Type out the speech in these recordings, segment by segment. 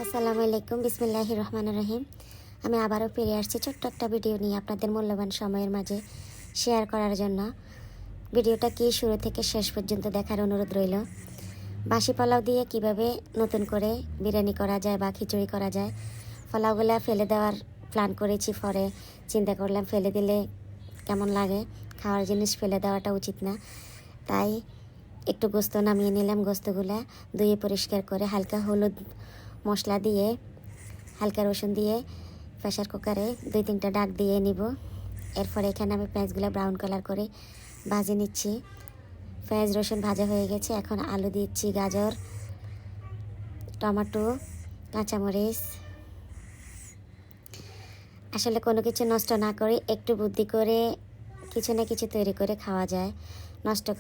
আসসালামু আলাইকুম, বিসমিল্লাহির রহমানির রহিম। আমি আবারও ফিরে আসছি ছোট্ট একটা ভিডিও নিয়ে আপনাদের মূল্যবান সময়ের মাঝে শেয়ার করার জন্য। ভিডিওটা কি শুরু থেকে শেষ পর্যন্ত দেখার অনুরোধ রইল। বাসি পোলাও দিয়ে কিভাবে নতুন করে বিরিয়ানি করা যায় বা খিচুড়ি করা যায়, পোলাওগুলো ফেলে দেওয়ার প্ল্যান করেছি। পরে চিন্তা করলাম ফেলে দিলে কেমন লাগে, খাওয়ার জিনিস ফেলে দেওয়াটা উচিত না। তাই একটু গোস্ত নামিয়ে নিলাম। গোস্তগুলা ধুয়ে পরিষ্কার করে হালকা হলুদ মশলা দিয়ে, হালকা রসুন দিয়ে প্রেশার কুকারে 2-3টা ডাক দিয়ে নিব। এরপরে এখানে আমি পেঁয়াজগুলো ব্রাউন কালার করে ভাজে নিচ্ছি। পেঁয়াজ রসুন ভাজা হয়ে গেছে। এখন আলু দিচ্ছি, গাজর, টমেটো, কাঁচামরিচ। আসলে কোনো কিছু নষ্ট না করে একটু বুদ্ধি করে কিছু না কিছু তৈরি করে খাওয়া যায়।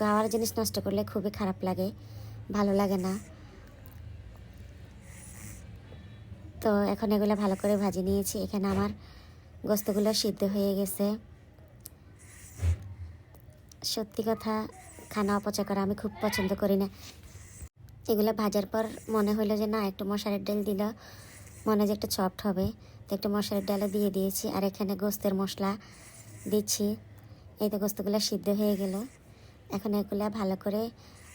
খাওয়ার জিনিস নষ্ট করলে খুবই খারাপ লাগে, ভালো লাগে না। তো এখন এগুলো ভালো করে ভাজি নিয়েছি। এখানে আমার গোস্তগুলো সিদ্ধ হয়ে গেছে। সত্যি কথা, খানা অপচয় করা আমি খুব পছন্দ করি না। এগুলো ভাজার পর মনে হলো যে না, একটু মশারির ডাল দিলে মনে যে একটু সফট হবে, তো একটু মশারির ডালও দিয়ে দিয়েছি। আর এখানে গোস্তের মশলা দিচ্ছি। এই তো গোস্তগুলো সিদ্ধ হয়ে গেল। এখন এগুলো ভালো করে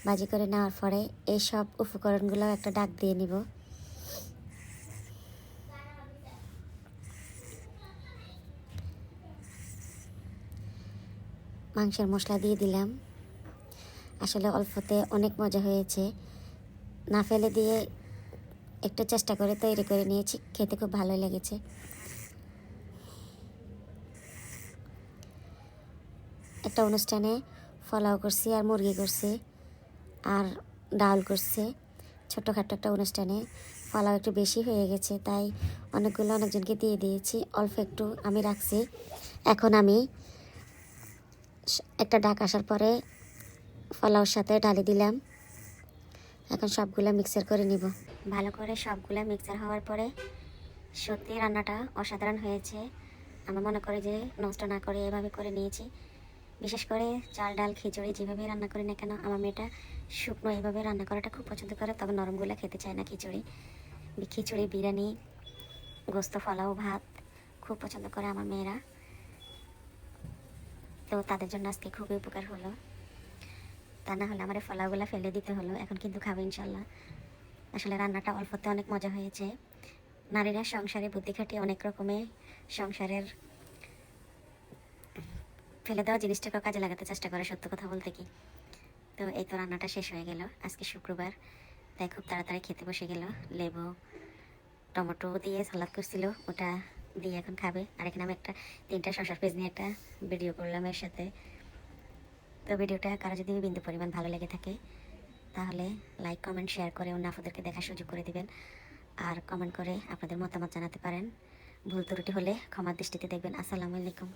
ভাজি করে নেওয়ার পরে এই সব উপকরণগুলো একটা ডাক দিয়ে নিব। মাংসের মশলা দিয়ে দিলাম। আসলে অল্পতে অনেক মজা হয়েছে, না ফেলে দিয়ে একটু চেষ্টা করে তৈরি করে নিয়েছি, খেতে খুব ভালো লেগেছে। একটা অনুষ্ঠানে পোলাও করছি আর মুরগি করছি আর ডাল করছি। ছোটোখাটো একটা অনুষ্ঠানে পোলাও একটু বেশি হয়ে গেছে, তাই অনেকজনকে দিয়ে দিয়েছি। অল্প একটু আমি রাখছি। এখন আমি একটা ডাক আসার পরে পোলাওর সাথে ডালি দিলাম। এখন সবগুলা মিক্সার করে নিব। ভালো করে সবগুলা মিক্সার হওয়ার পরে সত্যি রান্নাটা অসাধারণ হয়েছে। আমি মনে করি যে নষ্ট না করে এভাবে করে নিয়েছি। বিশেষ করে চাল ডাল খিচুড়ি যেভাবে রান্না করি না কেন, আমার মেয়েটা শুকনো এইভাবে রান্না করাটা খুব পছন্দ করে, তবে নরমগুলো খেতে চায় না। খিচুড়ি বিরিয়ানি, গোস্ত, পোলাও, ভাত খুব পছন্দ করে আমার মেয়েরা। তো তাদের জন্য আজকে খুবই উপকার হলো। তা না হলে আমার পোলাওগুলো ফেলে দিতে হলো। এখন কিন্তু খাবো ইনশাল্লাহ। আসলে রান্নাটা অল্পতে অনেক মজা হয়েছে। নারীরা সংসারে বুদ্ধি খাটিয়ে অনেক রকমের সংসারের ফেলে দেওয়া জিনিসটাকে কাজে লাগাতে চেষ্টা করে, সত্য কথা বলতে কি। তো এই তো রান্নাটা শেষ হয়ে গেল। আজকে শুক্রবার, তাই খুব তাড়াতাড়ি খেতে বসে গেল। লেবু টমেটো দিয়ে সালাদ করছিল, ওটা দিয়ে এখন খাবে। আর এখানে আমি 3টা শসার পেজ নিয়ে একটা ভিডিও করলাম এর সাথে। তো ভিডিওটা কারো যদি বিন্দু পরিমাণ ভালো লেগে থাকে তাহলে লাইক কমেন্ট শেয়ার করে অন্য আপনাদেরকে দেখার সুযোগ করে দিবেন। আর কমেন্ট করে আপনাদের মতামত জানাতে পারেন। ভুল ত্রুটি হলে ক্ষমার দৃষ্টিতে দেখবেন। আসসালামু আলাইকুম।